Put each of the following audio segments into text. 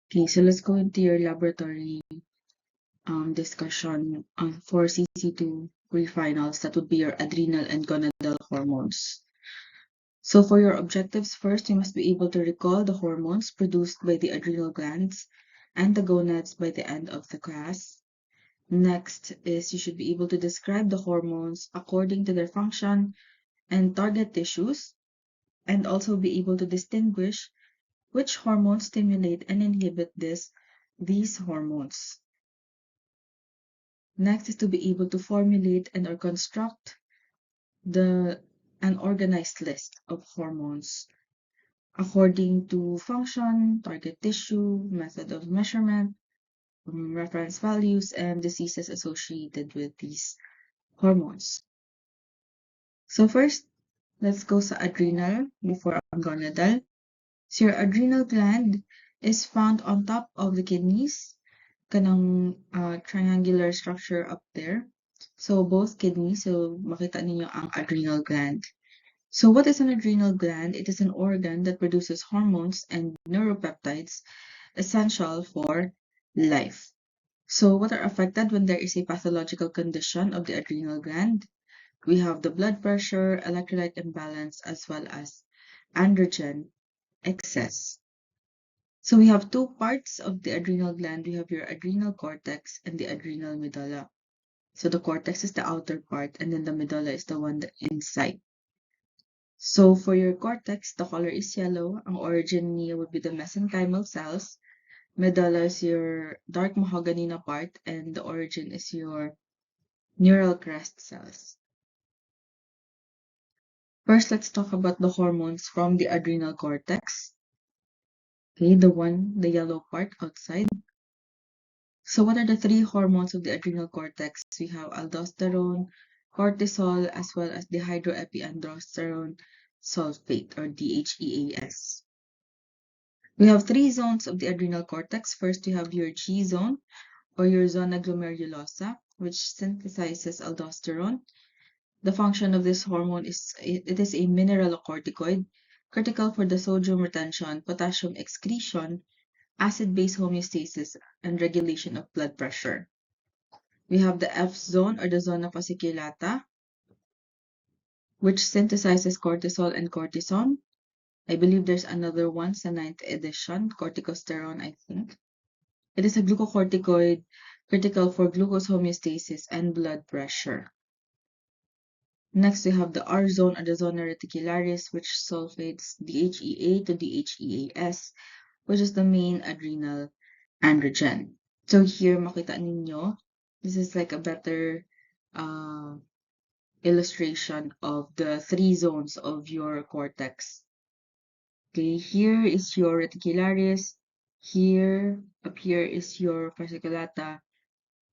Okay, so let's go into your laboratory discussion for CC2 pre-finals. That would be your adrenal and gonadal hormones. So for your objectives, first, you must be able to recall the hormones produced by the adrenal glands and the gonads by the end of the class. Next is you should be able to describe the hormones according to their function and target tissues, and also be able to distinguish which hormones stimulate and inhibit these hormones. Next is to be able to formulate and or construct an organized list of hormones according to function, target tissue, method of measurement, reference values, and diseases associated with these hormones. So first, let's go sa adrenal before ang gonadal. So your adrenal gland is found on top of the kidneys, kanang triangular structure up there. So both kidneys, so makita ninyo ang adrenal gland. So what is an adrenal gland? It is an organ that produces hormones and neuropeptides essential for life. So what are affected when there is a pathological condition of the adrenal gland? We have the blood pressure, electrolyte imbalance, as well as androgen excess. So we have two parts of the adrenal gland. We have your adrenal cortex and the adrenal medulla. So the cortex is the outer part, and then the medulla is the one inside. So for your cortex, the color is yellow. Ang origin niya would be the mesenchymal cells. Medulla is your dark mahogany na part, and the origin is your neural crest cells. First, let's talk about the hormones from the adrenal cortex. Okay, the yellow part outside. So what are the three hormones of the adrenal cortex? We have aldosterone, cortisol, as well as dihydroepiandrosterone sulfate, or DHEAS. We have three zones of the adrenal cortex. First, you have your G zone, or your zona glomerulosa, which synthesizes aldosterone. The function of this hormone is it is a mineralocorticoid, critical for the sodium retention, potassium excretion, acid-base homeostasis, and regulation of blood pressure. We have the F zone, or the zona fasciculata, which synthesizes cortisol and cortisone. I believe there's another one sa 9th edition, corticosterone, I think. It is a glucocorticoid critical for glucose homeostasis and blood pressure. Next, we have the R zone, or the zona reticularis, which sulfates DHEA to DHEAS, which is the main adrenal androgen. So here, makita ninyo, this is like a better illustration of the three zones of your cortex. Okay, here is your reticularis, up here is your fasciculata,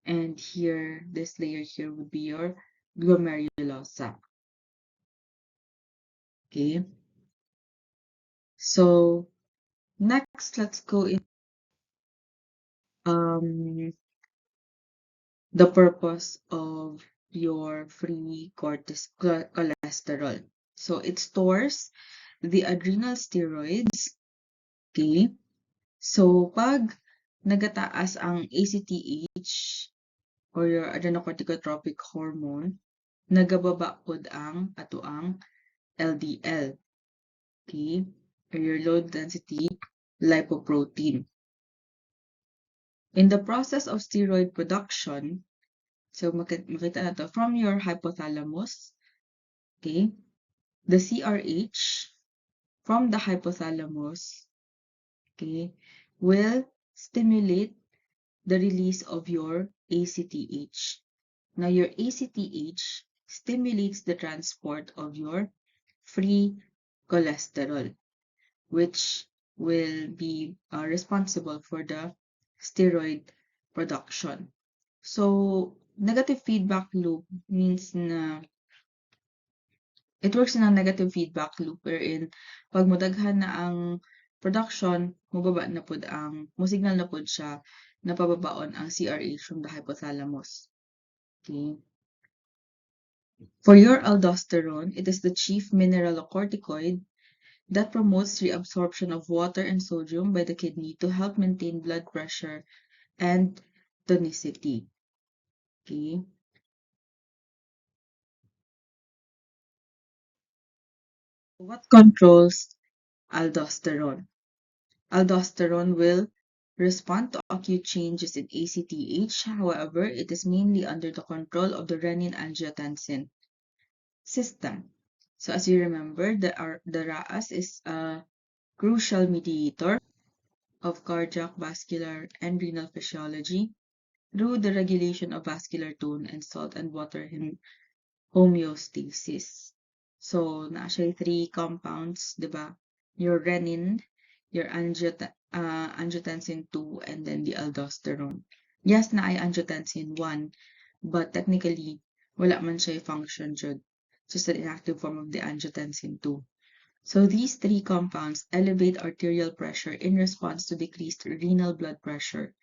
and here, this layer here would be your glomerulosa. Okay, so next, let's go in the purpose of your free cholesterol. So it stores the adrenal steroids. Okay, so pag nagataas ang ACTH, or your adrenocorticotropic hormone, nagababa pod ang atoang LDL, okay, or your low density lipoprotein. In the process of steroid production, so makita na to from your hypothalamus, okay, the CRH from the hypothalamus, okay, will stimulate the release of your ACTH. Now, your ACTH stimulates the transport of your free cholesterol, which will be responsible for the steroid production. So, negative feedback loop means na it works in a negative feedback loop wherein pag modaghan na ang production, mubaba na pod mo-signal na pod siya na pababaon ang CRH from the hypothalamus. Okay. For your aldosterone, it is the chief mineralocorticoid that promotes reabsorption of water and sodium by the kidney to help maintain blood pressure and tonicity. Okay. What controls aldosterone? Aldosterone will respond to acute changes in ACTH. However, it is mainly under the control of the renin-angiotensin system. So as you remember, the RAAS is a crucial mediator of cardiac, vascular, and renal physiology through the regulation of vascular tone and salt and water homeostasis. So, naa siya three compounds, di ba? Your renin, your angiotensin 2, and then the aldosterone. Yes, na ay angiotensin 1, but technically, wala man siya function jud. Just an inactive form of the angiotensin 2. So these three compounds elevate arterial pressure in response to decreased renal blood pressure,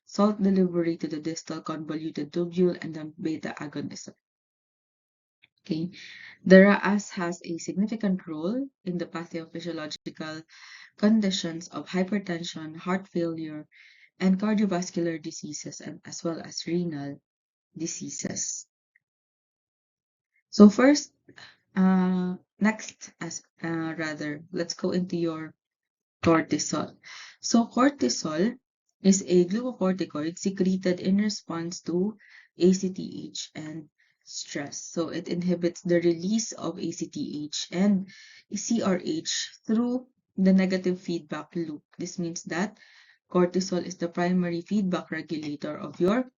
salt delivery to the distal convoluted tubule, and then beta agonism. Okay. The RAAS has a significant role in the pathophysiological conditions of hypertension, heart failure, and cardiovascular diseases, and as well as renal diseases. So first, next, let's go into your cortisol. So cortisol is a glucocorticoid secreted in response to ACTH and stress. So it inhibits the release of ACTH and CRH through the negative feedback loop. This means that cortisol is the primary feedback regulator of your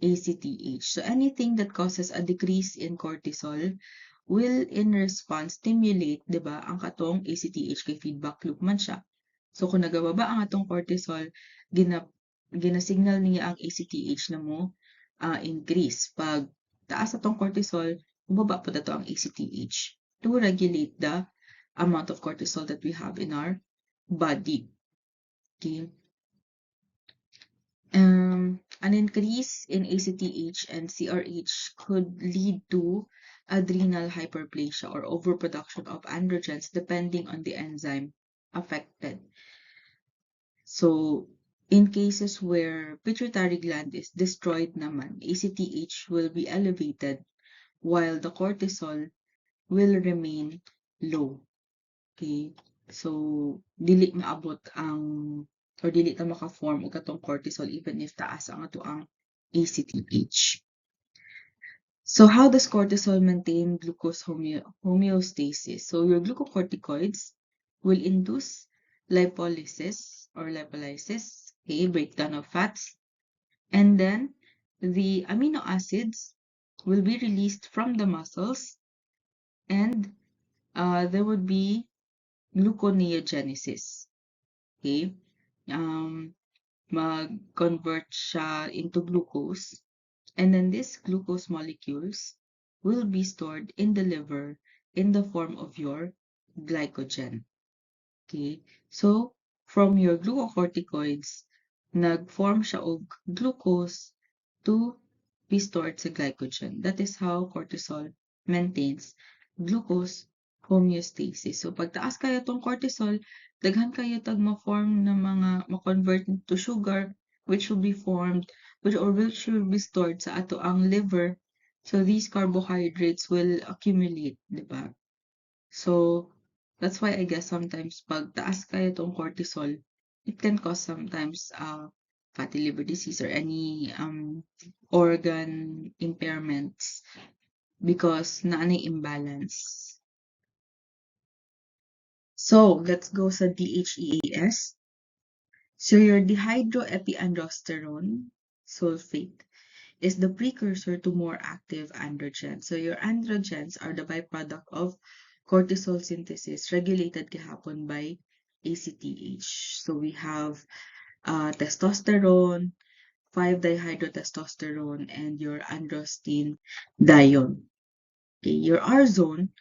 ACTH. So anything that causes a decrease in cortisol will in response stimulate, 'di ba, ang katong ACTH kay feedback loop man siya. So kung nagababa ang atong cortisol, ginasignal niya ang ACTH na mo increase. Pag taas atong cortisol, bumaba po dato ang ACTH to regulate the amount of cortisol that we have in our body. Okay. An increase in ACTH and CRH could lead to adrenal hyperplasia or overproduction of androgens depending on the enzyme affected. So, in cases where pituitary gland is destroyed naman, ACTH will be elevated while the cortisol will remain low. Okay? So, dili maabot ang or dili ta maka-form og katong cortisol even if taas ang ato ang ACTH. So how does cortisol maintain glucose homeostasis? So your glucocorticoids will induce lipolysis, okay, breakdown of fats, and then the amino acids will be released from the muscles, and there would be gluconeogenesis. Okay? Mag-convert siya into glucose, and then these glucose molecules will be stored in the liver in the form of your glycogen. Okay? So, from your glucocorticoids, nag-form siya og glucose to be stored sa glycogen. That is how cortisol maintains glucose homeostasis. So, pag taas kayo tong cortisol, daghan kayo tag ma-form na mga ma-convert into sugar which will be formed which will be stored sa ato ang liver. So, these carbohydrates will accumulate, di ba? So, that's why I guess sometimes pag taas kayo tong cortisol, it can cause sometimes fatty liver disease or any organ impairments because naanay imbalance. So, let's go sa DHEAS. So, your dehydroepiandrosterone sulfate is the precursor to more active androgens. So, your androgens are the byproduct of cortisol synthesis regulated gihapon by ACTH. So, we have testosterone, 5-dihydrotestosterone, and your androstenedione. Okay, your R zone,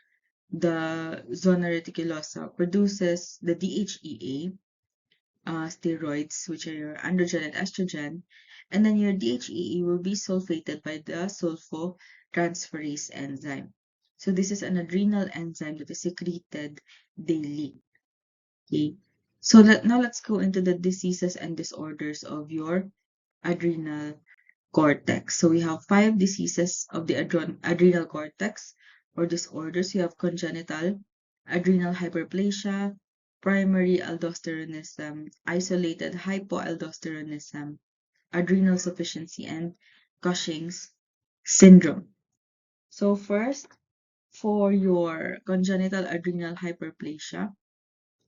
the zona reticulosa, produces the DHEA steroids, which are your androgen and estrogen, and then your DHEA will be sulfated by the sulfotransferase enzyme. So this is an adrenal enzyme that is secreted daily. Okay. So now let's go into the diseases and disorders of your adrenal cortex. So we have 5 diseases of the adrenal cortex or disorders. You have congenital adrenal hyperplasia, primary aldosteronism, isolated hypoaldosteronism, adrenal sufficiency, and Cushing's syndrome. So first, for your congenital adrenal hyperplasia,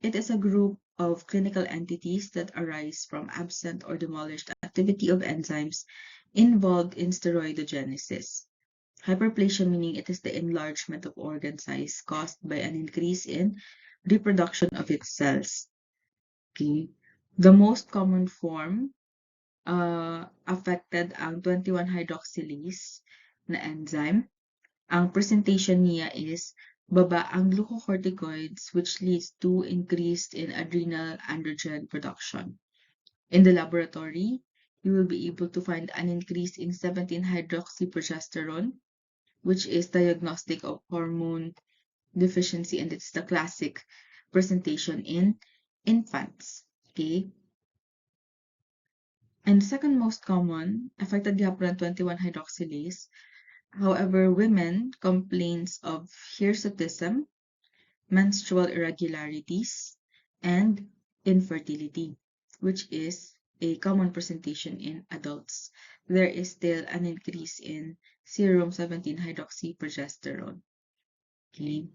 it is a group of clinical entities that arise from absent or demolished activity of enzymes involved in steroidogenesis. Hyperplasia meaning it is the enlargement of organ size caused by an increase in reproduction of its cells. Okay. The most common form affected ang 21-hydroxylase na enzyme. Ang presentation niya is baba ang glucocorticoids which leads to increased in adrenal androgen production. In the laboratory, you will be able to find an increase in 17-hydroxyprogesterone, which is diagnostic of hormone deficiency, and it's the classic presentation in infants. Okay. And the second most common affected gihapon ng 21-hydroxylase. However, women complains of hirsutism, menstrual irregularities, and infertility, which is a common presentation in adults. There is still an increase in serum 17-hydroxyprogesterone. Okay.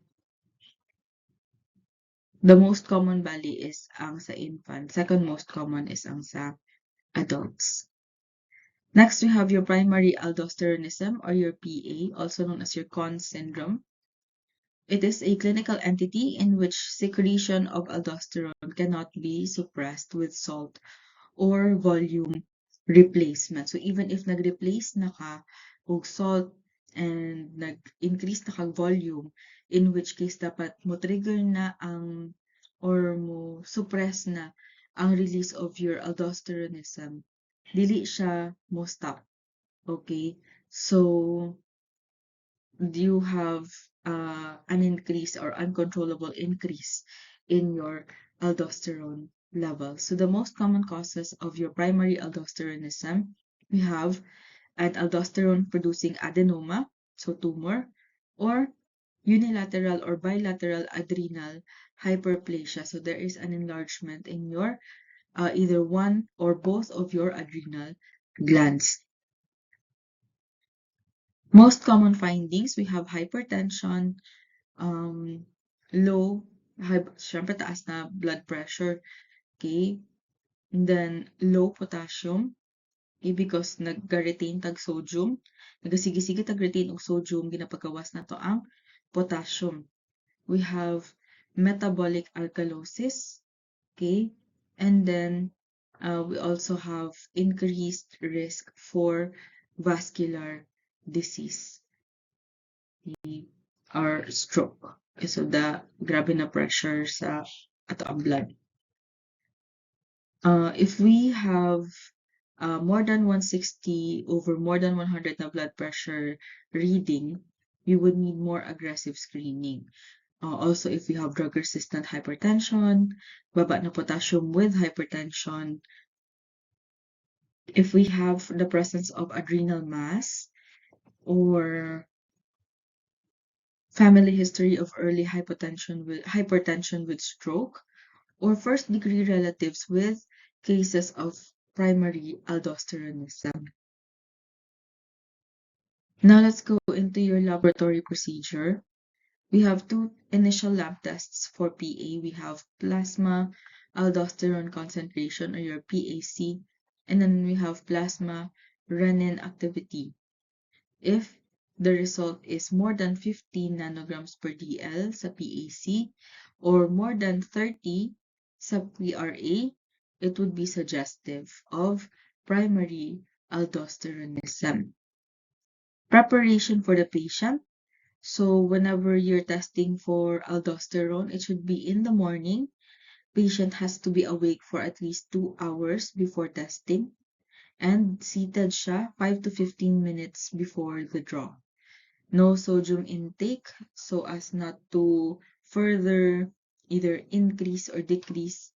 The most common bali is ang sa infant. Second most common is ang sa adults. Next, we have your primary aldosteronism or your PA, also known as your Conn syndrome. It is a clinical entity in which secretion of aldosterone cannot be suppressed with salt or volume replacement. So even if nag-replace na ka og salt and nag-increase na kag volume, in which case dapat mo trigger na ang or mo suppress na ang release of your aldosteronism, dili siya mo stop. Okay? So you have an increase or uncontrollable increase in your aldosterone level. So the most common causes of your primary aldosteronism, we have an aldosterone producing adenoma, so tumor, or unilateral or bilateral adrenal hyperplasia. So there is an enlargement in your either one or both of your adrenal glands. Most common findings, we have hypertension, low, syempre taas na blood pressure, okay? And then low potassium, okay? Because nag-retain tag sodium, nagasigi-sige tag retain og sodium, ginapagawas na to ang potassium. We have metabolic alkalosis, okay? And then we also have increased risk for vascular disease or stroke. Okay, so grabe na pressure sa ato ang blood. If we have more than 160 over more than 100 na blood pressure reading, we would need more aggressive screening. Also, if we have drug-resistant hypertension, baba na potassium with hypertension, if we have the presence of adrenal mass or family history of early hypertension with stroke, or first-degree relatives with cases of primary aldosteronism. Now let's go into your laboratory procedure. We have 2 initial lab tests for PA. We have plasma aldosterone concentration or your PAC, and then we have plasma renin activity. If the result is more than 15 nanograms per DL sa PAC or more than 30 sa PRA, it would be suggestive of primary aldosteronism. Preparation for the patient. So whenever you're testing for aldosterone, it should be in the morning. Patient has to be awake for at least 2 hours before testing and seated siya 5 to 15 minutes before the draw. No sodium intake so as not to further either increase or decrease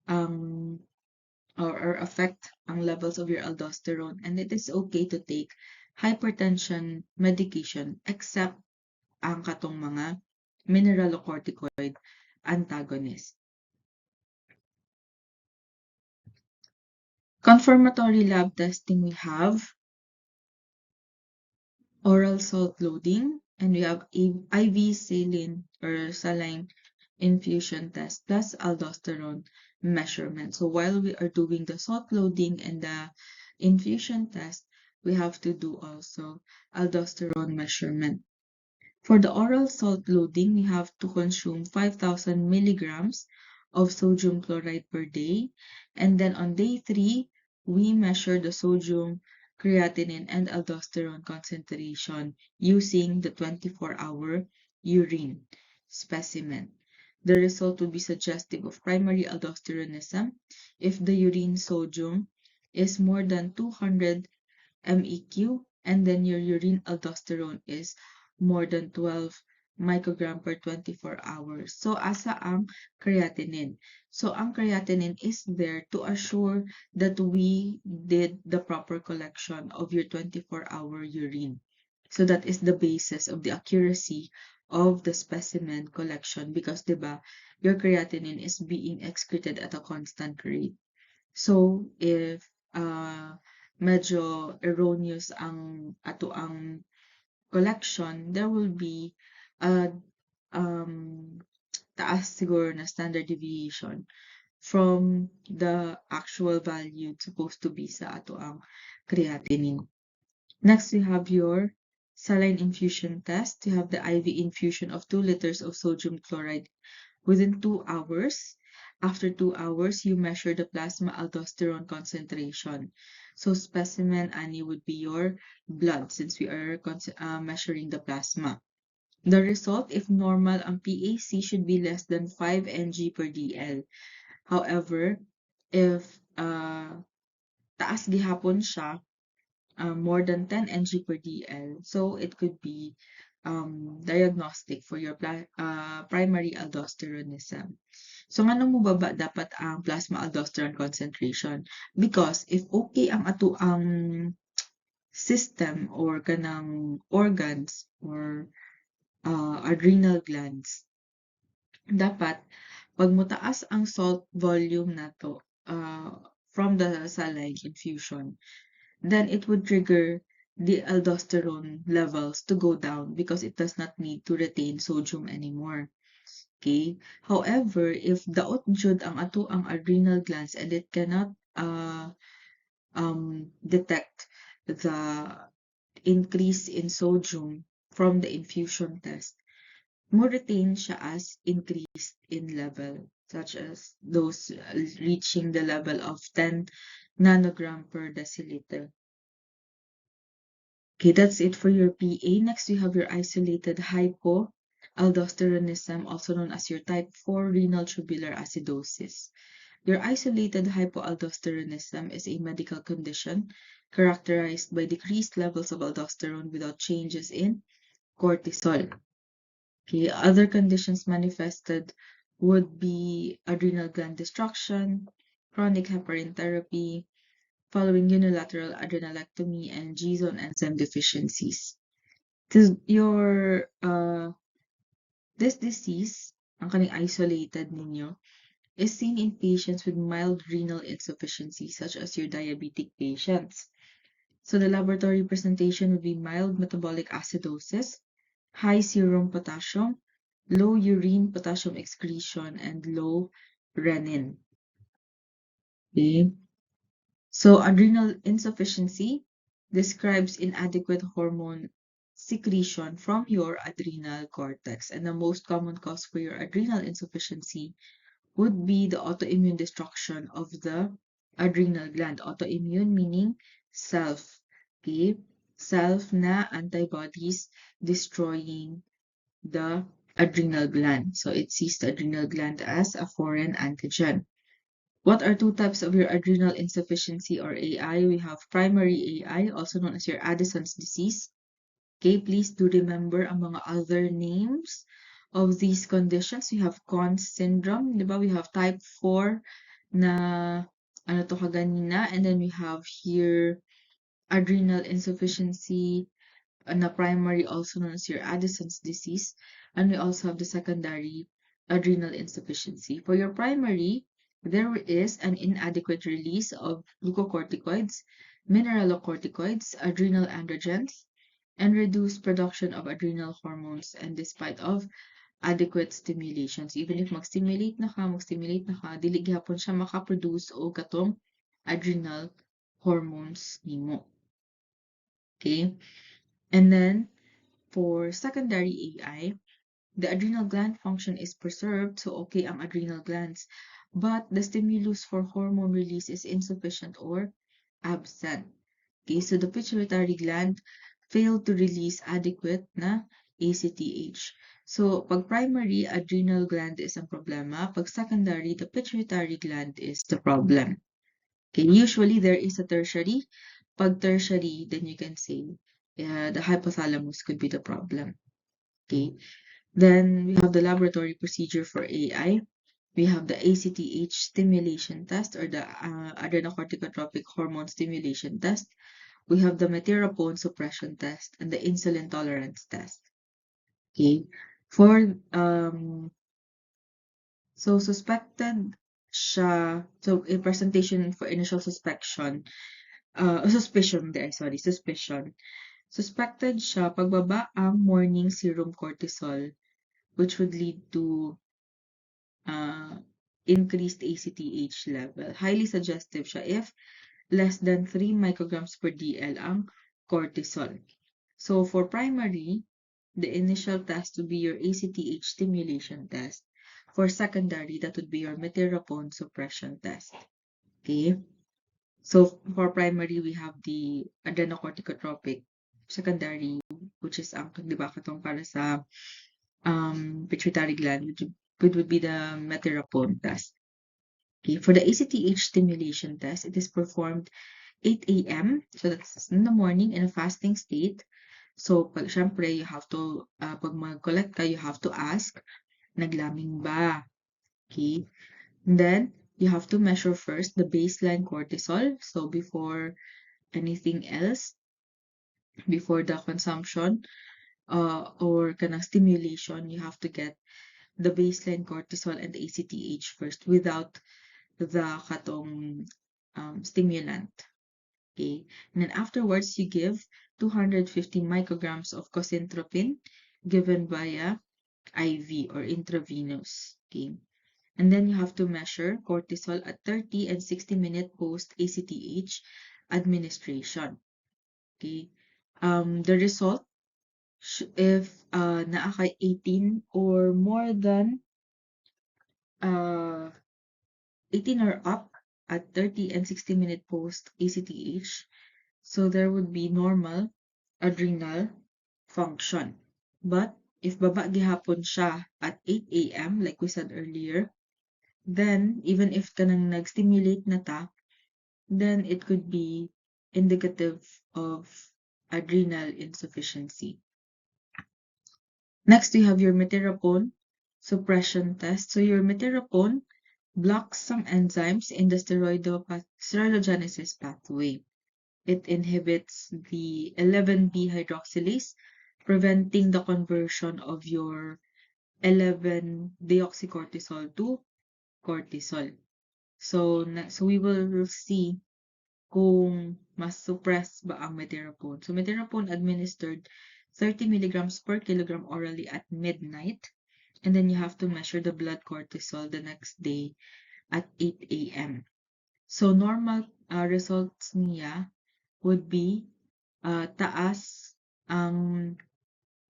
or affect ang levels of your aldosterone, and it is okay to take hypertension medication except ang katong mga mineralocorticoid antagonist. Confirmatory lab testing, we have oral salt loading, and we have IV saline or saline infusion test plus aldosterone measurement. So while we are doing the salt loading and the infusion test, we have to do also aldosterone measurement. For the oral salt loading, we have to consume 5,000 milligrams of sodium chloride per day. And then on day 3, we measure the sodium, creatinine, and aldosterone concentration using the 24-hour urine specimen. The result would be suggestive of primary aldosteronism if the urine sodium is more than 200 MEq, and then your urine aldosterone is more than 12 microgram per 24 hours. So, asa ang creatinine? So, ang creatinine is there to assure that we did the proper collection of your 24-hour urine. So, that is the basis of the accuracy of the specimen collection because, diba, your creatinine is being excreted at a constant rate. So, if medyo erroneous ang ato ang collection, there will be a taas siguro na standard deviation from the actual value supposed to be sa ato ang creatinine. Next, we have your saline infusion test. You have the IV infusion of 2 liters of sodium chloride within 2 hours. After 2 hours, you measure the plasma aldosterone concentration. So specimen ani would be your blood since we are measuring the plasma. The result, if normal, ang PAC should be less than 5 ng per DL. However, if taas gihapon siya, more than 10 ng per DL, so it could be diagnostic for your primary aldosteronism. So, ngano mo baba dapat ang plasma aldosterone concentration? Because if okay ang ato ang system or kanang organs or adrenal glands, dapat pag mutaas ang salt volume nato from the saline infusion, then it would trigger the aldosterone levels to go down because it does not need to retain sodium anymore. Okay. However, if daot jud ang ato ang adrenal glands and it cannot detect the increase in sodium from the infusion test, mo retain siya as increased in level, such as those reaching the level of 10 nanogram per deciliter. Okay, that's it for your PA. Next, you have your isolated hypoaldosteronism, also known as your type 4 renal tubular acidosis. Your isolated hypoaldosteronism is a medical condition characterized by decreased levels of aldosterone without changes in cortisol. Okay, other conditions manifested would be adrenal gland destruction, chronic heparin therapy, following unilateral adrenalectomy, and G-zone enzyme deficiencies. This disease, ang kaning isolated ninyo, is seen in patients with mild renal insufficiency, such as your diabetic patients. So the laboratory presentation would be mild metabolic acidosis, high serum potassium, low urine potassium excretion, and low renin. Okay. So adrenal insufficiency describes inadequate hormone secretion from your adrenal cortex. And the most common cause for your adrenal insufficiency would be the autoimmune destruction of the adrenal gland. Autoimmune meaning self. Okay? Self na antibodies destroying the adrenal gland. So it sees the adrenal gland as a foreign antigen. What are 2 types of your adrenal insufficiency or AI? We have primary AI, also known as your Addison's disease. Okay, please do remember ang mga other names of these conditions. We have Conn's syndrome, di ba? We have type 4 na ano to kaganina, and then we have here adrenal insufficiency, na primary, also known as your Addison's disease, and we also have the secondary adrenal insufficiency. For your primary, there is an inadequate release of glucocorticoids, mineralocorticoids, adrenal androgens, and reduced production of adrenal hormones, and despite of adequate stimulations. Even if mag-stimulate na ka, dili gihapon siya makaproduce o katong adrenal hormones nimo. Okay? And then, for secondary AI, the adrenal gland function is preserved, so okay ang adrenal glands, but the stimulus for hormone release is insufficient or absent. Okay, so the pituitary gland failed to release adequate na ACTH. So, pag primary, adrenal gland is ang problema. Pag secondary, the pituitary gland is the problem. Okay, usually there is a tertiary. Pag tertiary, then you can say the hypothalamus could be the problem. Okay, then we have the laboratory procedure for AI. We have the ACTH stimulation test, or the adrenocorticotropic hormone stimulation test. We have the meteropone suppression test and the insulin tolerance test. Okay, for so suspected siya, so a presentation for initial suspicion, suspicion. Suspected siya pagbaba ang morning serum cortisol, which would lead to increased ACTH level. Highly suggestive siya if less than 3 micrograms per DL ang cortisol. So for primary, the initial test would be your ACTH stimulation test. For secondary, that would be your meteropone suppression test. Okay? So for primary, we have the adrenocorticotropic. Secondary, which is ang, di ba, katong para sa pituitary gland, which would be the meteropone test. Okay, for the ACTH stimulation test, it is performed 8 a.m. So that's in the morning in a fasting state. So, syempre, you have to, pag mag-collect ka, you have to ask, naglaming ba? Okay. And then, you have to measure first the baseline cortisol. So, before anything else, before the consumption, or kanang stimulation, you have to get the baseline cortisol and the ACTH first without the katong stimulant. Okay, and then afterwards you give 250 micrograms of cosintropin given via IV or intravenous. Okay, and then you have to measure cortisol at 30 and 60-minute post ACTH administration. Okay, the result, if naa kay 18 or more than 18 or up at 30 and 60-minute post ACTH, so there would be normal adrenal function. But if baba gihapon siya at 8 a.m., like we said earlier, then even if kanang nag-stimulate na ta, then it could be indicative of adrenal insufficiency. Next, we have your meteropone suppression test. So your meteropone blocks some enzymes in the steroidogenesis pathway. It inhibits the 11B hydroxylase, preventing the conversion of your 11-deoxycortisol to cortisol. So we will see kung mas suppress ba ang meteropone. So meteropone administered 30 milligrams per kilogram orally at midnight. And then you have to measure the blood cortisol the next day at 8 a.m. So normal results niya would be taas ang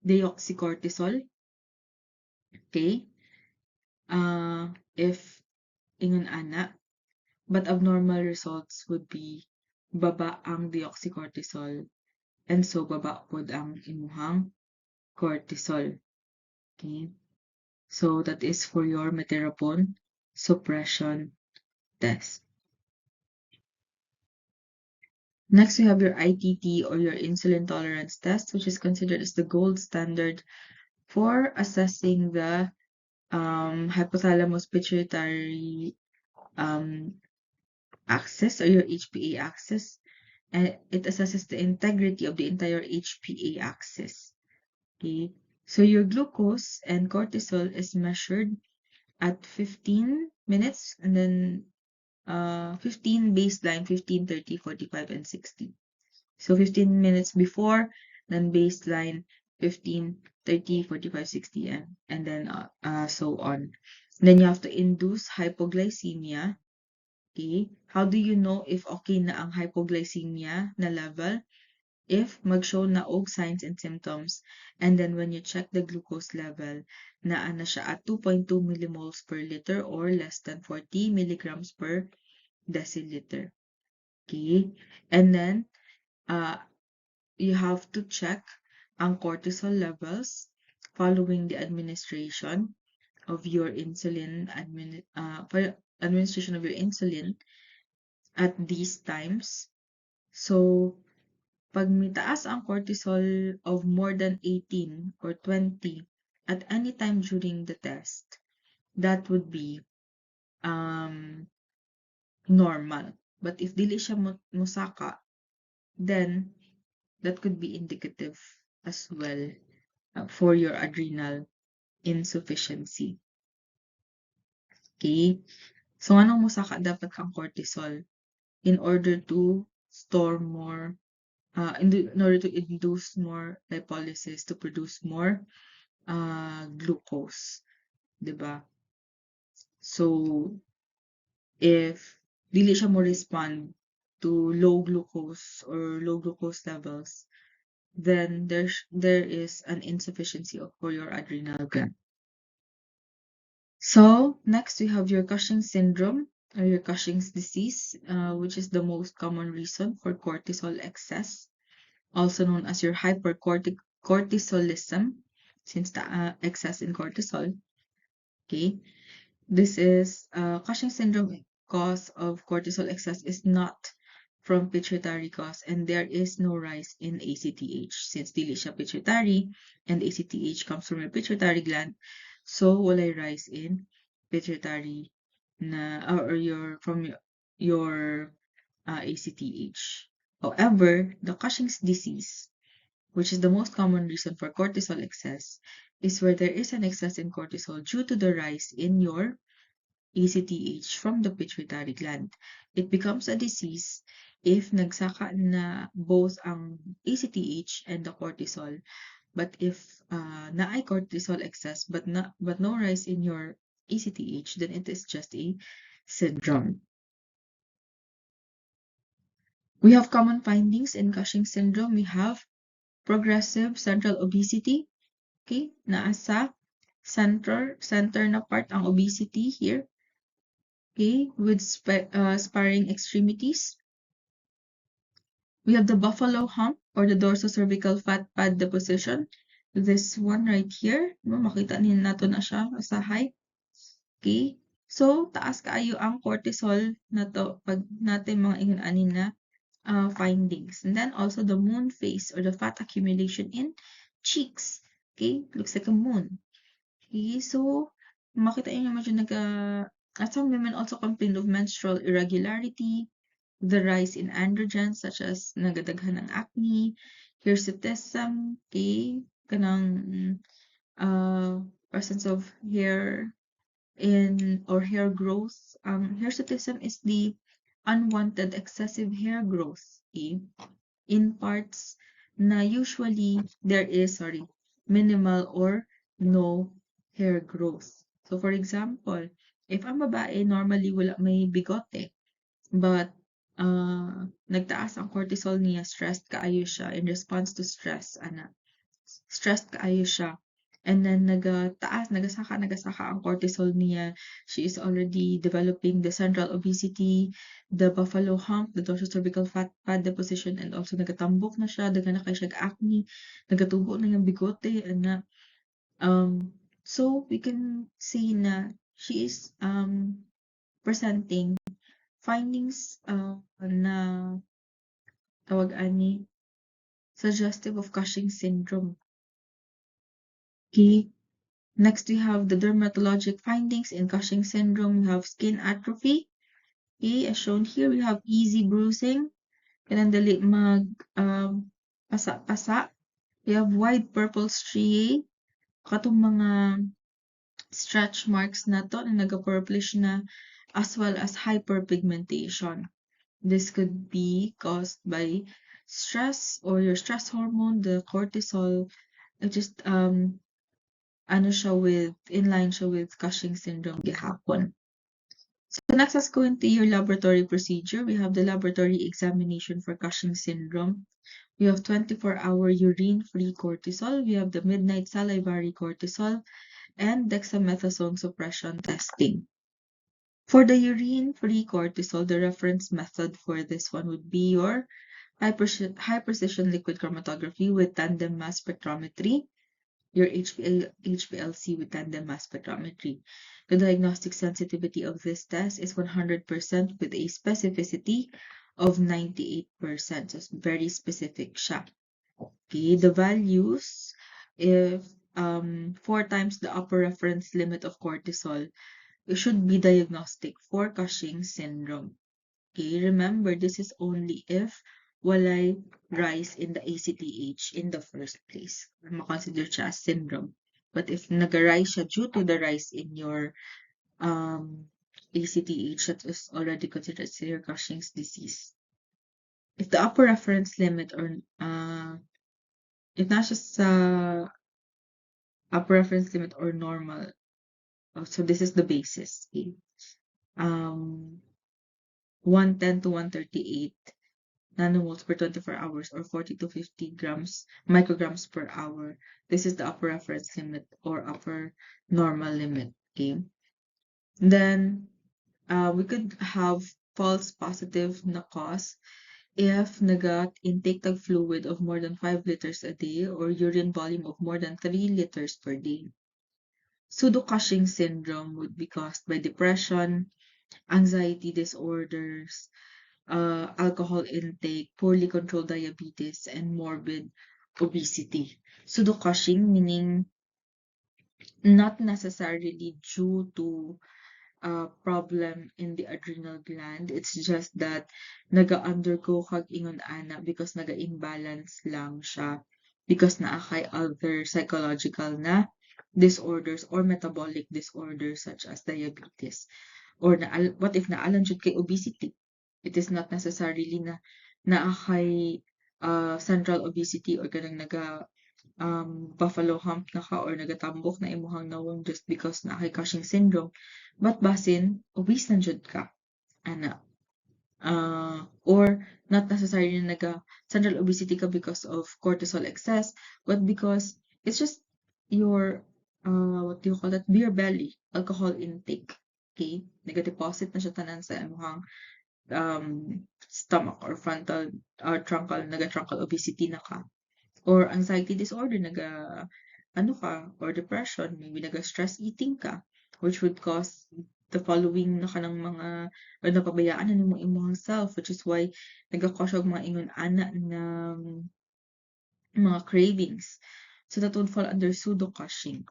deoxycortisol. Okay? If ingon ana, but abnormal results would be baba ang deoxycortisol, and so baba pod ang imuhang cortisol. Okay? So that is for your meteropone suppression test. Next, we have your ITT, or your insulin tolerance test, which is considered as the gold standard for assessing the hypothalamus pituitary axis or your HPA axis, and it assesses the integrity of the entire HPA axis. Okay, so your glucose and cortisol is measured at 15 minutes and then 15 baseline, 15, 30, 45, and 60. So 15 minutes before, then baseline, 15, 30, 45, 60, and then so on. Then you have to induce hypoglycemia. Okay? How do you know if okay na ang hypoglycemia na level? If mag-show na og signs and symptoms, and then when you check the glucose level, naa na siya at 2.2 millimoles per liter or less than 40 milligrams per deciliter. Okay? And then, you have to check ang cortisol levels following the administration of your insulin, administration of your insulin at these times. So, pag may taas ang cortisol of more than 18 or 20 at any time during the test, that would be normal. But if dili siya musaka, then that could be indicative as well for your adrenal insufficiency. Okay? So, anong musaka dapat kang cortisol in order to store more, in order to induce more lipolysis to produce more glucose, diba? So, if dili siya mo respond to low glucose or low glucose levels, then there is an insufficiency for your adrenal gland. So next we have your Cushing syndrome or your Cushing's disease, which is the most common reason for cortisol excess, also known as your hypercortisolism, since the excess in cortisol. Okay, this is Cushing syndrome. Cause of cortisol excess is not from pituitary cause, and there is no rise in ACTH since dili siya pituitary and ACTH comes from your pituitary gland, so walay rise in pituitary na or your ACTH. However, the Cushing's disease, which is the most common reason for cortisol excess, is where there is an excess in cortisol due to the rise in your ACTH from the pituitary gland. It becomes a disease if nagsaka na both ang ACTH and the cortisol. But if naay cortisol excess but no rise in your ACTH, then it is just a syndrome. We have common findings in Cushing syndrome. We have progressive central obesity. Okay, naa sa center na part ang obesity here. Okay, with sparring extremities. We have the buffalo hump or the dorsocervical fat pad deposition. This one right here, makita niyo nato na siya usahay. Okay, so taas kaayo ang cortisol na to pag natin mga ingon ani na findings. And then also the moon face or the fat accumulation in cheeks. Okay, looks like a moon. Okay, so makita niyo medyo some women also complain of menstrual irregularity, the rise in androgens such as nagadaghan ng acne, hirsutism, okay, kanang presence of hair or hair growth. Hirsutism is the unwanted excessive hair growth, okay, in parts na usually there is minimal or no hair growth. So for example, if ang babae normally wala may bigote, but nagtaas ang cortisol niya, stressed kaayo siya in response to stress, stressed kaayo siya. And then nagasaka ang cortisol niya. She is already developing the central obesity, the buffalo hump, the dorsocervical fat pad deposition, and also nagatambok na siya, daga na kay siya acne, nagatubo na yung bigote, so we can see na she is presenting findings na tawag ani suggestive of Cushing syndrome. Okay. Next, we have the dermatologic findings in Cushing syndrome. We have skin atrophy. Okay, as shown here, we have easy bruising. Kailan dali mag pasa-pasa. We have wide purple striae. Katong mga stretch marks na to na naga-purplish na, as well as hyperpigmentation. This could be caused by stress or your stress hormone, the cortisol. It just ano siya with inline siya with Cushing syndrome gihapon. So next, let's go into your laboratory procedure. We have the laboratory examination for Cushing syndrome. We have 24-hour urine-free cortisol. We have the midnight salivary cortisol and dexamethasone suppression testing. For the urine-free cortisol, the reference method for this one would be your high-precision liquid chromatography with tandem mass spectrometry, your HPLC with tandem mass spectrometry. The diagnostic sensitivity of this test is 100% with a specificity of 98%. So it's very specific siya. Okay, the values, if 4 times the upper reference limit of cortisol, it should be diagnostic for Cushing syndrome. Okay, remember, this is only if walay rise in the ACTH in the first place. Makonsider siya as syndrome. But if nag-rise siya due to the rise in your ACTH, that is already considered severe Cushing's disease. If the upper reference limit or if na siya sa upper reference limit or normal, so this is the basis. Okay? 110 to 138 nanomoles per 24 hours or 40 to 50 micrograms per hour. This is the upper reference limit or upper normal limit. Okay. Then we could have false positive na cause if nagat intake tag fluid of more than 5 liters a day or urine volume of more than 3 liters per day. Pseudo-Cushing syndrome would be caused by depression, anxiety disorders, alcohol intake, poorly controlled diabetes, and morbid obesity. Pseudo-Cushing meaning not necessarily due to a problem in the adrenal gland. It's just that naga-undergo kag ingon ana because naga-imbalance lang siya because naa kay other psychological na disorders or metabolic disorders such as diabetes. Or what if naalan jud kay obesity? It is not necessarily na naa kay central obesity or kanang buffalo hump na ka or nagatambok na imong nawong just because na kay Cushing syndrome. But basin, obese na jud ka. Ana. Or not necessarily central obesity ka because of cortisol excess, but because it's just your, what do you call that? Beer belly, alcohol intake. Okay? Nagadeposit na siya tanan sa imong stomach or frontal or truncal obesity na ka. Or anxiety disorder, ano ka, or depression, maybe stress eating ka, which would cause the following na kanang mga, or napabayaan na nimong imong self, which is why nagakos og mga ingon ana na mga cravings. So that would fall under pseudo-Cushing.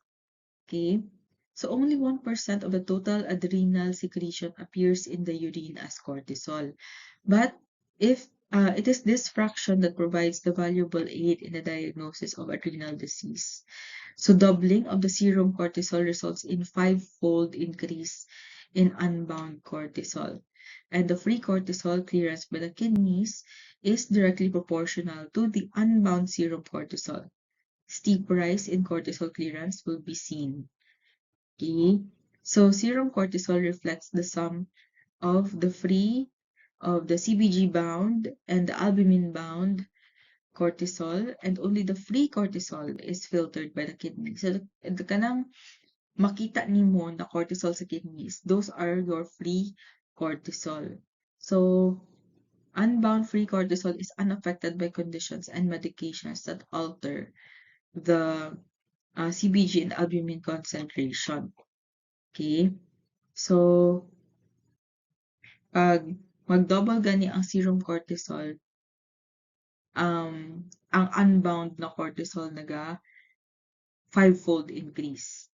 Okay? So only 1% of the total adrenal secretion appears in the urine as cortisol. But if it is this fraction that provides the valuable aid in the diagnosis of adrenal disease. So doubling of the serum cortisol results in 5-fold increase in unbound cortisol. And the free cortisol clearance by the kidneys is directly proportional to the unbound serum cortisol. Steep rise in cortisol clearance will be seen. Okay, so serum cortisol reflects the sum of the CBG bound and the albumin bound cortisol, and only the free cortisol is filtered by the kidney. So the kanang makita nimo na cortisol sa kidneys, those are your free cortisol. So unbound free cortisol is unaffected by conditions and medications that alter the CBG and albumin concentration. Okay? So, pag mag-double gani ang serum cortisol, ang unbound na cortisol 5-fold increase.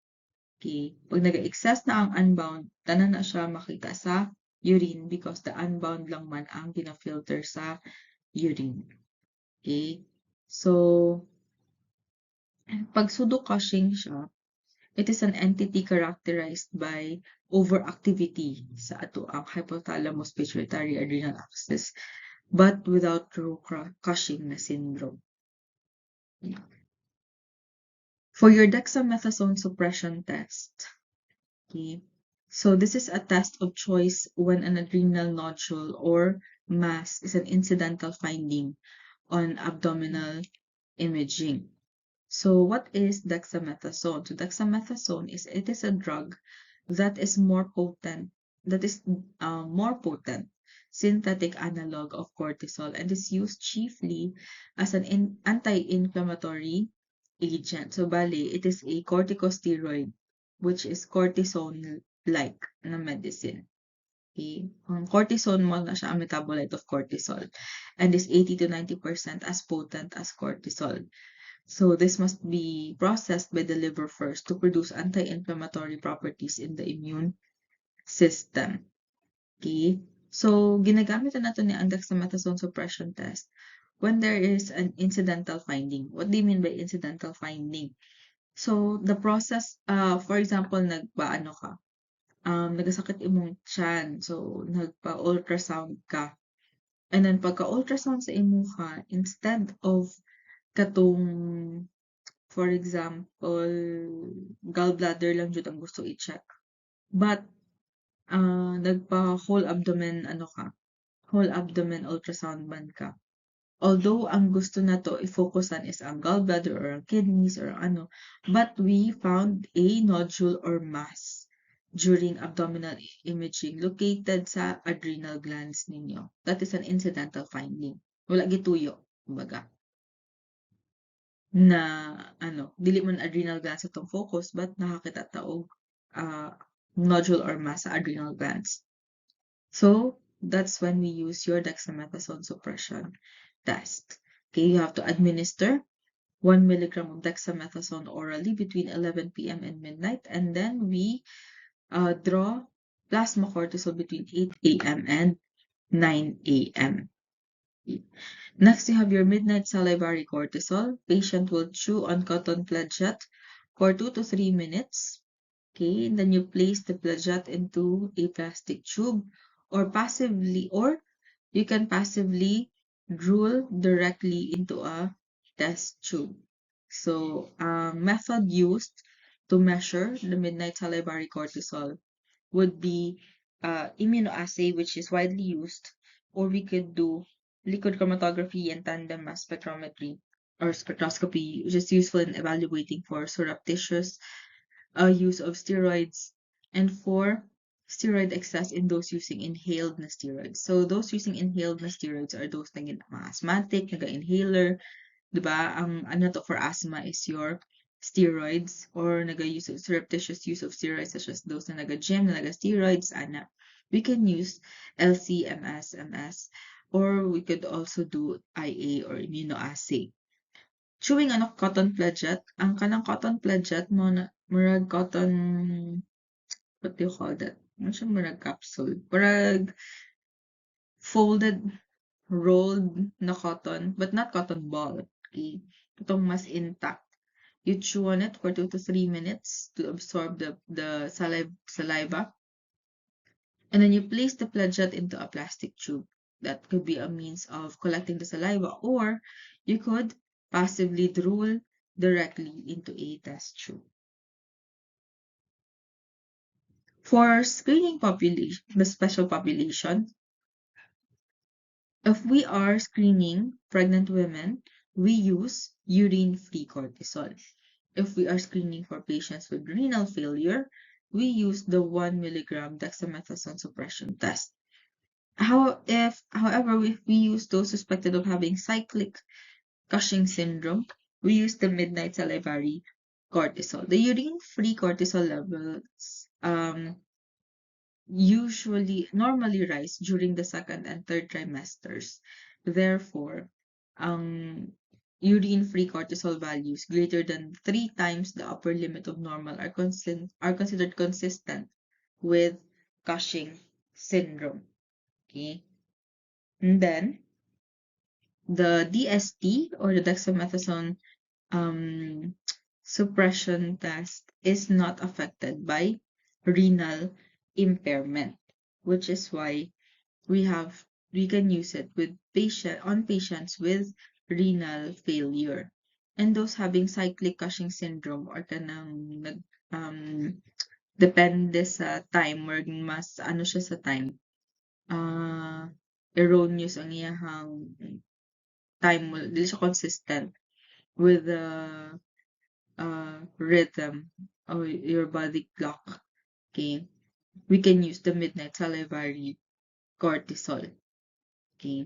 Okay? Pag nag-excess na ang unbound, tanan na siya makita sa urine because the unbound lang man ang gina-filter sa urine. Okay? So, pag pseudo-Cushing siya, it is an entity characterized by overactivity sa ato ang hypothalamus pituitary adrenal axis but without true Cushing na syndrome. For your dexamethasone suppression test, okay, so this is a test of choice when an adrenal nodule or mass is an incidental finding on abdominal imaging. So what is dexamethasone? So dexamethasone it is a drug that is more potent, synthetic analog of cortisol and is used chiefly as an anti-inflammatory agent. So bali, it is a corticosteroid which is cortisone-like na medicine. Okay? Ang cortisone mo na siya ang metabolite of cortisol and is 80 to 90% as potent as cortisol. So this must be processed by the liver first to produce anti-inflammatory properties in the immune system. Okay? So ginagamit na nato ni ang dexamethasone suppression test when there is an incidental finding. What do you mean by incidental finding? So the process, for example, nagasakit imong tiyan. So nagpa-ultrasound ka. And then pagka-ultrasound sa imuha, instead of katong for example, gallbladder lang jud ang gusto i-check. But nagpa-whole abdomen whole abdomen ultrasound man ka. Although ang gusto na to i-focusan is ang gallbladder or ang kidneys or but we found a nodule or mass during abdominal imaging located sa adrenal glands ninyo. That is an incidental finding. Wala gituyo, kumbaga. Na dili man adrenal glands atong focus but nakakita ta og nodule or mass sa adrenal glands. So that's when we use your dexamethasone suppression test. Okay, you have to administer 1 milligram of dexamethasone orally between 11 p.m. and midnight, and then we draw plasma cortisol between 8 a.m. and 9 a.m. Next, you have your midnight salivary cortisol. Patient will chew on cotton pledget for 2 to 3 minutes. Okay, and then you place the pledget into a plastic tube or you can passively drool directly into a test tube. So, method used to measure the midnight salivary cortisol would be immunoassay, which is widely used, or we could do liquid chromatography and tandem mass spectrometry or spectroscopy, which is useful in evaluating for surreptitious use of steroids and for steroid excess in those using inhaled na steroids. So those using inhaled na steroids are those na mga asthmatic, naga-inhaler, diba? Ang to for asthma is your steroids or naga-use of surreptitious use of steroids such as those na naga-gym, na naga-steroids, we can use LC-MS, MS, or we could also do IA or immunoassay. Chewing cotton pledget, ang kanang cotton pledget mo na murag cotton, what do you call that? Ano siya murag capsule? Murag folded, rolled na cotton, but not cotton ball. Okay? Itong mas intact. You chew on it for 2 to 3 minutes to absorb the saliva. And then you place the pledget into a plastic tube. That could be a means of collecting the saliva, or you could passively drool directly into a test tube. For screening population, the special population, if we are screening pregnant women, we use urine-free cortisol. If we are screening for patients with renal failure, we use the 1 milligram dexamethasone suppression test. However, if we use those suspected of having cyclic Cushing syndrome, we use the midnight salivary cortisol. The urine-free cortisol levels normally rise during the second and third trimesters. Therefore, urine-free cortisol values greater than 3 times the upper limit of normal are considered consistent with Cushing syndrome. Okay. And then the DST, or the dexamethasone um, suppression test, is not affected by renal impairment, which is why we can use it with patients with renal failure. And those having cyclic Cushing syndrome or kanang um depende sa time, or mas ano siya sa time, erroneous ang iyahang time, dili siya consistent with the rhythm of your body clock. Okay, we can use the midnight salivary cortisol. Okay.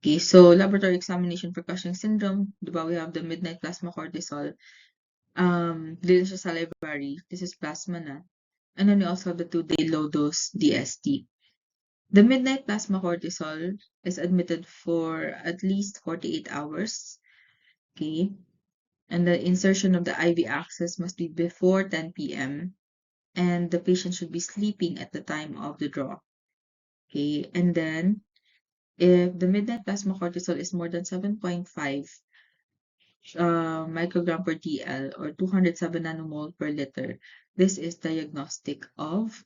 Okay, so laboratory examination for Cushing syndrome, di ba, we have the midnight plasma cortisol. Dili siya salivary. This is plasma na. And then we also have the 2-day low dose DST. The midnight plasma cortisol is admitted for at least 48 hours. Okay. And the insertion of the IV access must be before 10 p.m. And the patient should be sleeping at the time of the draw. Okay. And then if the midnight plasma cortisol is more than 7.5 microgram per DL, or 207 nanomole per liter, this is diagnostic of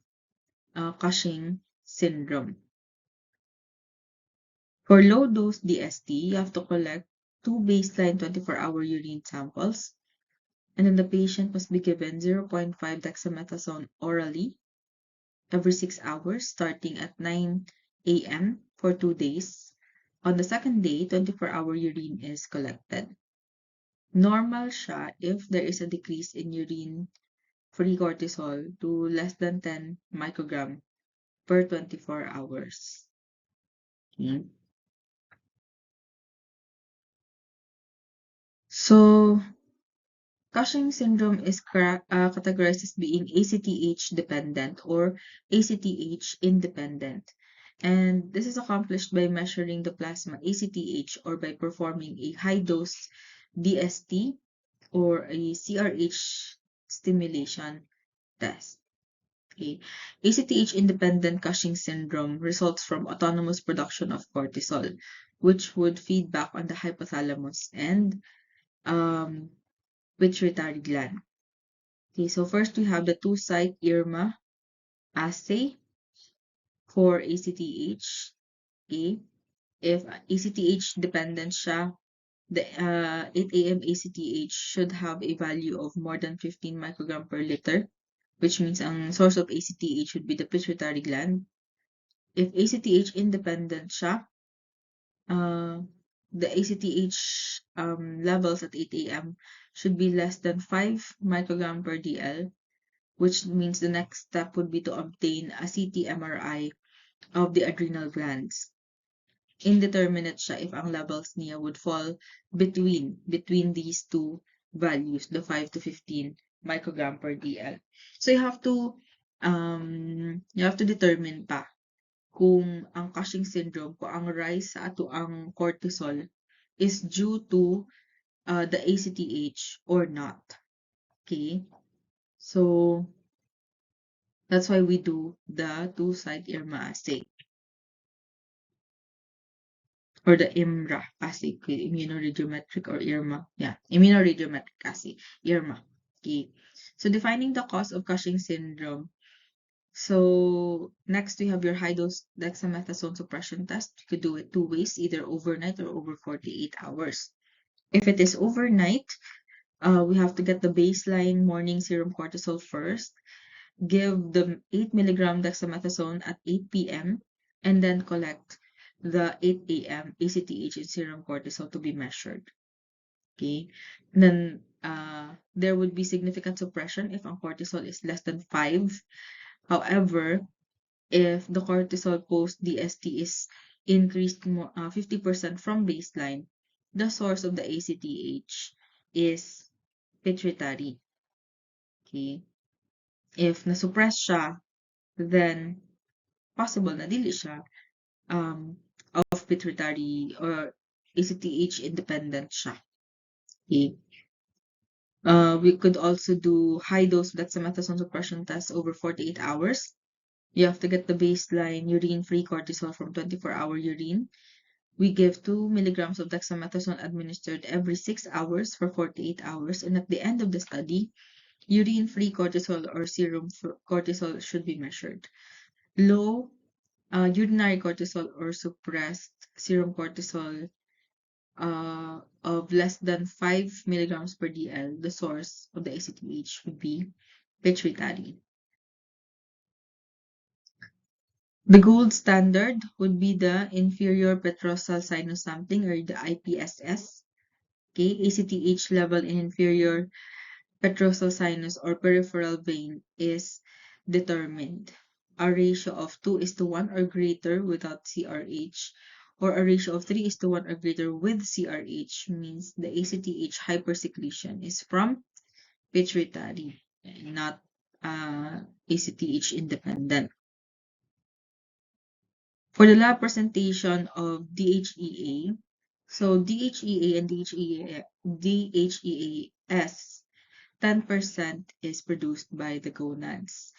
Cushing syndrome. For low-dose DST, you have to collect 2 baseline 24-hour urine samples, and then the patient must be given 0.5 dexamethasone orally every 6 hours, starting at 9 a.m. for 2 days. On the second day, 24-hour urine is collected. Normal siya if there is a decrease in urine-free cortisol to less than 10 microgram per 24 hours. Okay. So, Cushing syndrome is categorized as being ACTH dependent or ACTH independent. And this is accomplished by measuring the plasma ACTH, or by performing a high-dose DST or a CRH stimulation test. Okay. ACTH-independent Cushing syndrome results from autonomous production of cortisol, which would feed back on the hypothalamus and pituitary gland. Okay, so first we have the two-site IRMA assay for ACTH. Okay, if ACTH dependent siya, the 8 a.m. ACTH should have a value of more than 15 microgram per liter, which means ang source of ACTH should be the pituitary gland. If ACTH independent siya, the ACTH levels at 8 a.m. should be less than 5 microgram per DL, which means the next step would be to obtain a CT MRI of the adrenal glands. Indeterminate siya if ang levels niya would fall between these two values, the 5 to 15 microgram per DL. So you have to determine pa kung ang Cushing syndrome, kung ang rise sa ato ang cortisol is due to the ACTH or not. Okay? So that's why we do the two-site IRMA assay, or the IMRA assay, immunoradiometric or IRMA. Yeah, immunoradiometric assay, IRMA. Okay. So defining the cause of Cushing syndrome. So next we have your high-dose dexamethasone suppression test. You could do it 2 ways, either overnight or over 48 hours. If it is overnight, we have to get the baseline morning serum cortisol first, give the 8 milligram dexamethasone at 8 p.m., and then collect the 8 a.m. ACTH and serum cortisol to be measured. Okay. And then there would be significant suppression if ang cortisol is less than 5. However, if the cortisol post DST is increased 50% from baseline, the source of the ACTH is pituitary. Okay. If nasuppress siya, then possible na dili siya of pituitary or ACTH independent siya. Okay. We could also do high-dose dexamethasone suppression test over 48 hours. You have to get the baseline urine-free cortisol from 24-hour urine. We give 2 milligrams of dexamethasone administered every 6 hours for 48 hours, and at the end of the study, urine-free cortisol or serum cortisol should be measured. Low urinary cortisol or suppressed serum cortisol of less than 5 milligrams per DL, the source of the ACTH would be pituitary. The gold standard would be the inferior petrosal sinus sampling or the IPSS. Okay, ACTH level in inferior petrosal sinus or peripheral vein is determined. A ratio of 2:1 or greater without CRH, or a ratio of 3:1 or greater with CRH means the ACTH hypersecretion is from pituitary, not ACTH independent. For the lab presentation of DHEA, so DHEA and DHEAS, 10% is produced by the gonads.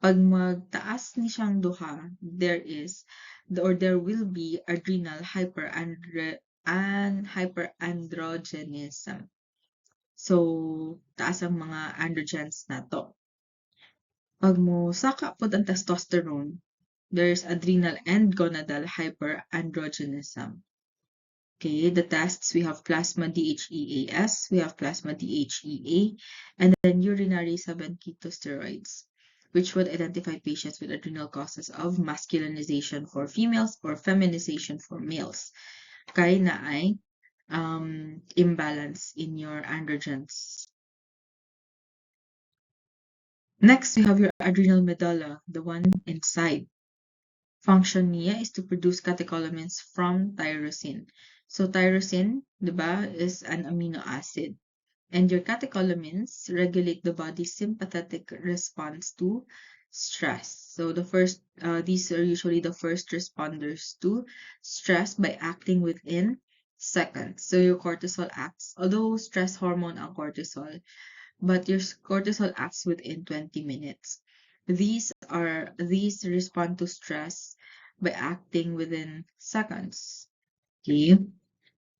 Pag magtaas ni siyang duha, there will be adrenal hyperandrogenism. So, taas ang mga androgens na to. Pag mo saka pod ang testosterone, there's adrenal and gonadal hyperandrogenism. Okay, the tests, we have plasma DHEAS, we have plasma DHEA, and then urinary 7-ketosteroids, which would identify patients with adrenal causes of masculinization for females or feminization for males. Kaya na ay imbalance in your androgens. Next, we have your adrenal medulla, the one inside. Function niya is to produce catecholamines from tyrosine. So tyrosine, diba, is an amino acid. And your catecholamines regulate the body's sympathetic response to stress. So these are usually the first responders to stress by acting within seconds. So your cortisol acts, although stress hormone ang cortisol, but your cortisol acts within 20 minutes. These respond to stress by acting within seconds. Okay.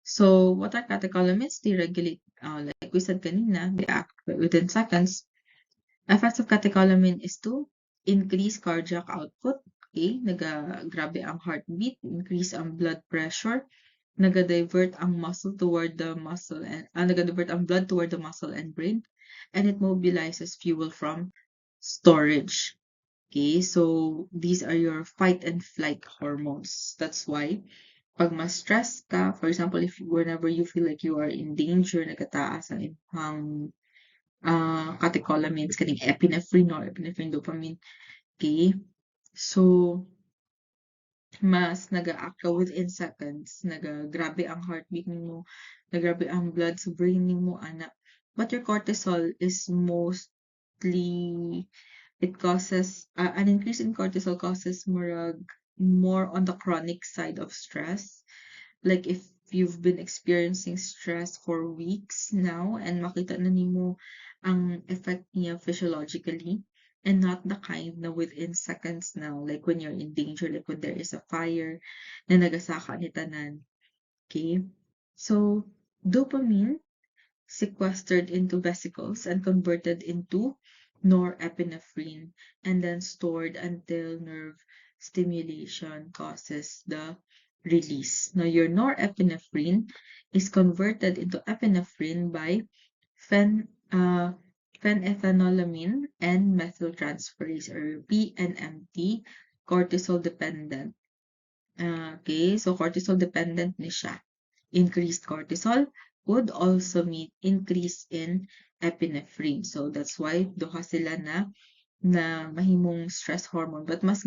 So what are catecholamines? They regulate, like we said kanina, they act within seconds. Effects of catecholamine is to increase cardiac output. Okay, grabe ang heartbeat, increase ang blood pressure, naga-divert ang blood toward the muscle and brain, and it mobilizes fuel from storage. Okay, so these are your fight and flight hormones. That's why pag ma-stress ka, for example, whenever you feel like you are in danger, nagataas ang catecholamines, kaning epinephrine or epinephrine dopamine. Okay, so mas naga-act ka within seconds, grabe ang heartbeat nimo, grabe ang blood sa brain nimo, ana. But your cortisol is mostly, it causes, an increase in cortisol causes more on the chronic side of stress. Like if you've been experiencing stress for weeks now and makita na nimo ang effect niya physiologically, and not the kind na within seconds now, like when you're in danger, like when there is a fire na nagasaka ni tanan. Okay? So, dopamine sequestered into vesicles and converted into norepinephrine and then stored until nerve stimulation causes the release. Now, your norepinephrine is converted into epinephrine by phenethanolamine and methyltransferase or PNMT, cortisol dependent. Okay, so cortisol dependent ni siya. Increased cortisol would also mean increase in epinephrine. So that's why duha sila na mahimong stress hormone. But mas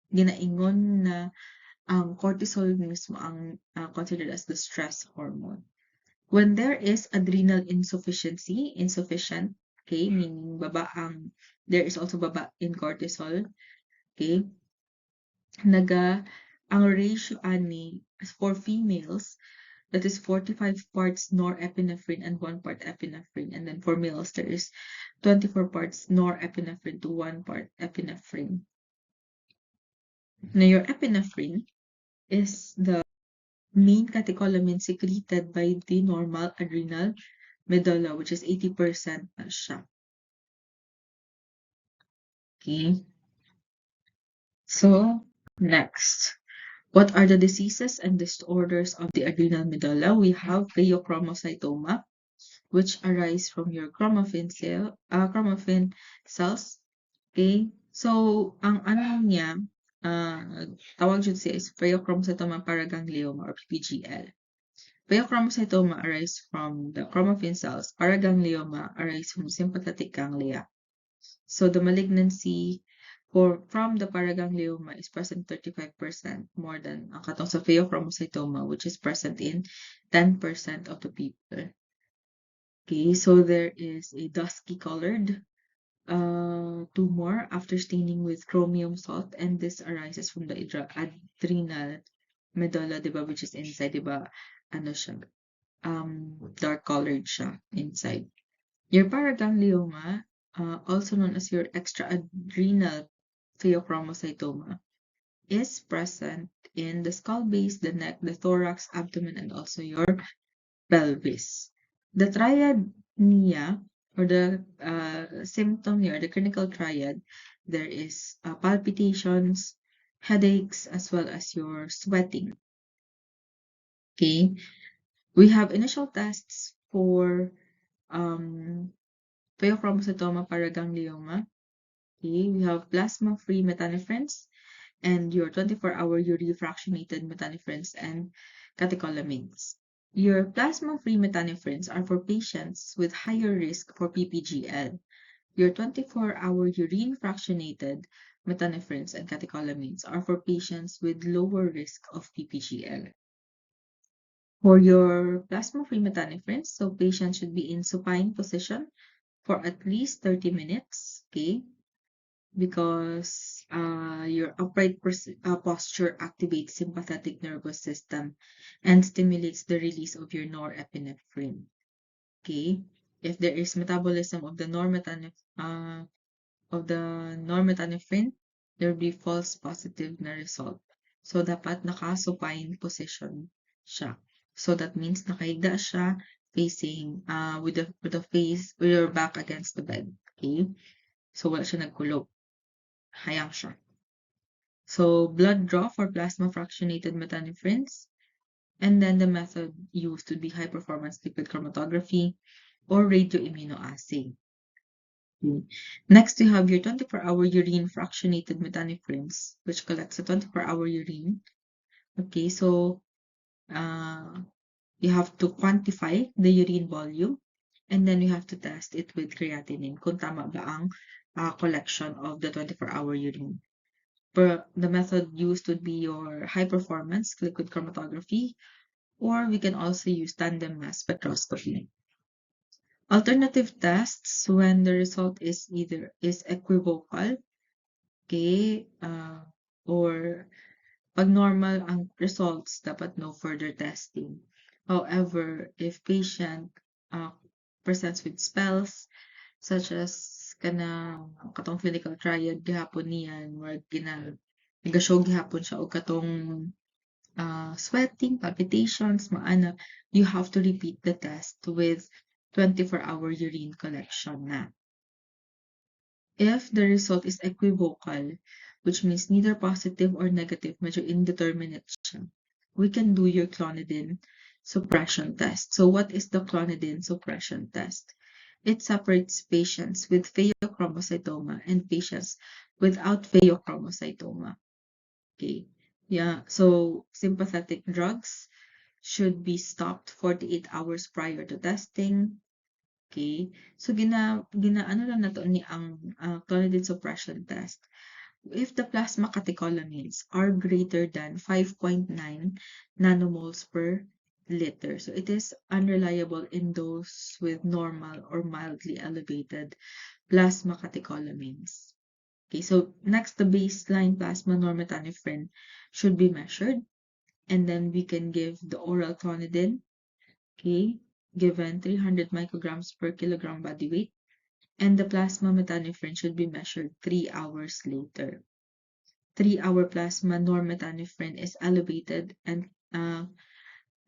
ginaingon na ang cortisol mismo ang considered as the stress hormone. When there is adrenal insufficient, okay, meaning there is also baba in cortisol, okay, Ang ratio ani for females, that is 45 parts norepinephrine and 1 part epinephrine. And then for males, there is 24 parts norepinephrine to 1 part epinephrine. Now, your epinephrine is the main catecholamine secreted by the normal adrenal medulla, which is 80% na siya. Okay. So, next. What are the diseases and disorders of the adrenal medulla? We have pheochromocytoma, which arise from your chromaffin cells. Okay? So, ang ano niya, tawag dyan siya is pheochromocytoma paraganglioma or PPGL. Pheochromocytoma arise from the chromaffin cells. Paraganglioma arise from sympathetic ganglia. So the malignancy from the paraganglioma is present 35% more than ang katong sa pheochromocytoma, which is present in 10% of the people. Okay, so there is a dusky colored tumor after staining with chromium salt, and this arises from the adrenal medulla, diba, which is inside, diba, ano siya, dark colored siya inside. Your paraganglioma, also known as your extraadrenal pheochromocytoma, is present in the skull base, the neck, the thorax, abdomen, and also your pelvis. The triad niya, or the symptom here, the clinical triad, there is palpitations, headaches, as well as your sweating. Okay, we have initial tests for pheochromocytoma paraganglioma. Okay, we have plasma-free metanephrines and your 24-hour urine-fractionated metanephrines and catecholamines. Your plasma-free metanephrines are for patients with higher risk for PPGL. Your 24-hour urine-fractionated metanephrines and catecholamines are for patients with lower risk of PPGL. For your plasma-free metanephrines, so patients should be in supine position for at least 30 minutes, okay? Because your upright posture activates sympathetic nervous system and stimulates the release of your norepinephrine. Okay, if there is metabolism of the norepinephrine, there will be false positive na result. So dapat naka-supine position siya. So that means nakahiga siya facing with your back against the bed. Okay, so wala siya nagkulog. Hayang siya. So blood draw for plasma fractionated metanephrines, and then the method used would be high performance liquid chromatography or radioimmunoassay. Next, we have your 24-hour urine fractionated metanephrines, which collects the 24-hour urine. Okay, so you have to quantify the urine volume, and then you have to test it with creatinine kung tama ba ang collection of the 24-hour urine. The method used would be your high performance liquid chromatography, or we can also use tandem mass spectroscopy. Alternative tests when the result is equivocal, okay, or pag normal ang results, dapat no further testing. However, if patient presents with spells such as katong clinical triad gihapon niyan, or nagashow gihapon siya og katong sweating, palpitations, maana, you have to repeat the test with 24-hour urine collection na. If the result is equivocal, which means neither positive or negative, medyo indeterminate siya, we can do your clonidine suppression test. So what is the clonidine suppression test? It separates patients with pheochromocytoma and patients without pheochromocytoma. Okay, yeah, so sympathetic drugs should be stopped 48 hours prior to testing. Okay, so ano lang nato ni ang clonidine suppression test. If the plasma catecholamines are greater than 5.9 nanomoles per liter, so it is unreliable in those with normal or mildly elevated plasma catecholamines. Okay, so next, the baseline plasma normetanephrine should be measured, and then we can give the oral clonidine, okay, given 300 micrograms per kilogram body weight, and the plasma metanephrine should be measured 3 hours later. 3-hour plasma normetanephrine is elevated, and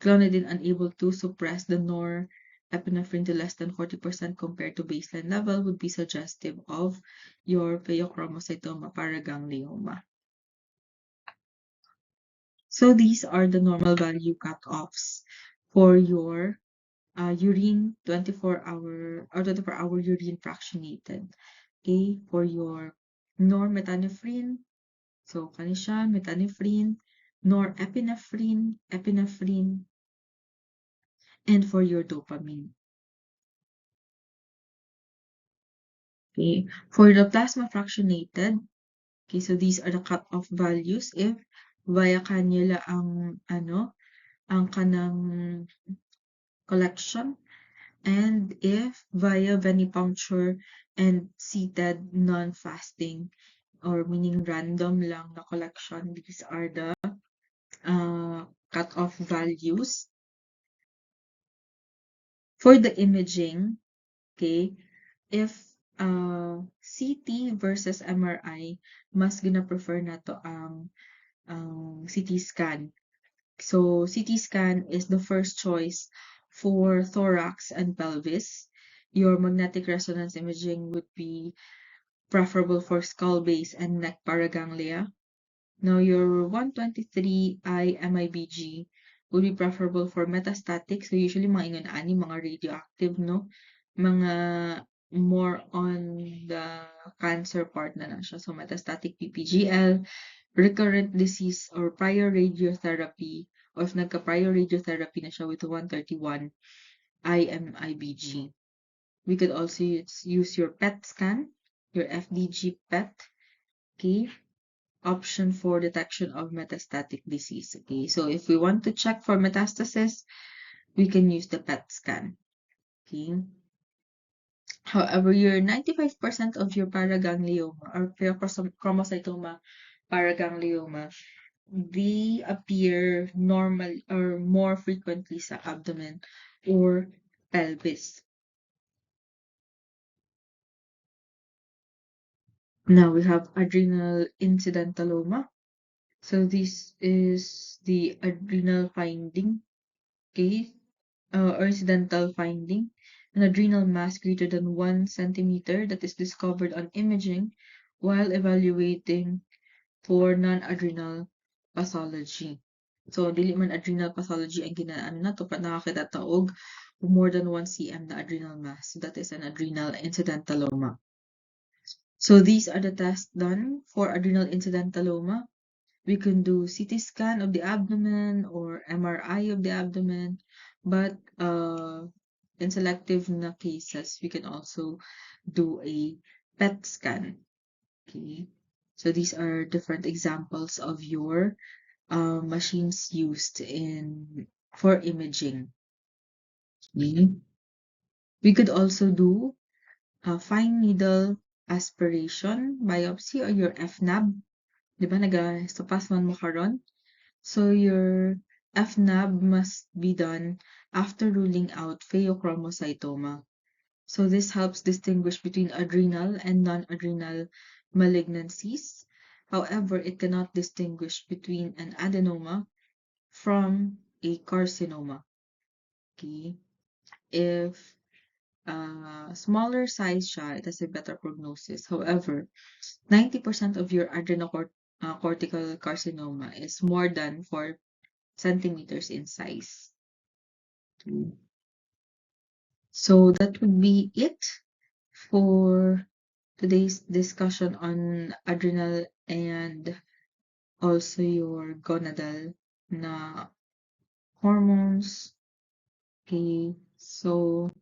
clonidine unable to suppress the norepinephrine to less than 40% compared to baseline level would be suggestive of your pheochromocytoma paraganglioma. So these are the normal value cutoffs for your urine 24-hour urine fractionated. Okay, for your normetanephrine, so kani siya, metanephrine, norepinephrine, epinephrine, and for your dopamine. Okay, for the plasma fractionated, okay, so these are the cutoff values if via cannula ang kanang collection, and if via venipuncture and seated non-fasting, or meaning random lang na collection, these are the cutoff values. For the imaging, okay, if CT versus MRI, mas gina-prefer nato ang CT scan. So CT scan is the first choice for thorax and pelvis. Your magnetic resonance imaging would be preferable for skull base and neck paraganglia. Now your 123I MIBG would be preferable for metastatic. So usually mga ingon ani mga radioactive, no? Mga more on the cancer part na lang siya. So metastatic PPGL, recurrent disease or prior radiotherapy, or if nagka-prior radiotherapy na siya with 131 IMIBG. We could also use your PET scan, your FDG PET, okay, option for detection of metastatic disease. Okay, so if we want to check for metastasis, we can use the PET scan. Okay. However, your 95% of your paraganglioma or pheochromocytoma paraganglioma, they appear normal or more frequently sa abdomen or pelvis. Now we have adrenal incidentaloma. So this is the adrenal finding, okay, or incidental finding, an adrenal mass greater than 1 centimeter that is discovered on imaging while evaluating for non-adrenal pathology. So dili man adrenal pathology ang ginaan na to, pa nakakita taog more than 1 cm na adrenal mass. So that is an adrenal incidentaloma. So these are the tests done for adrenal incidentaloma. We can do CT scan of the abdomen or MRI of the abdomen, but in selective na cases, we can also do a PET scan. Okay, so these are different examples of your machines used for imaging. Okay. We could also do a fine needle aspiration biopsy or your FNAB. Di ba nag-sopas man mo karon? So your FNAB must be done after ruling out pheochromocytoma. So this helps distinguish between adrenal and non-adrenal malignancies. However, it cannot distinguish between an adenoma from a carcinoma. Okay, if smaller size siya, it has a better prognosis. However, 90% of your adrenocortical carcinoma is more than 4 centimeters in size. So that would be it for today's discussion on adrenal and also your gonadal na hormones. Okay, so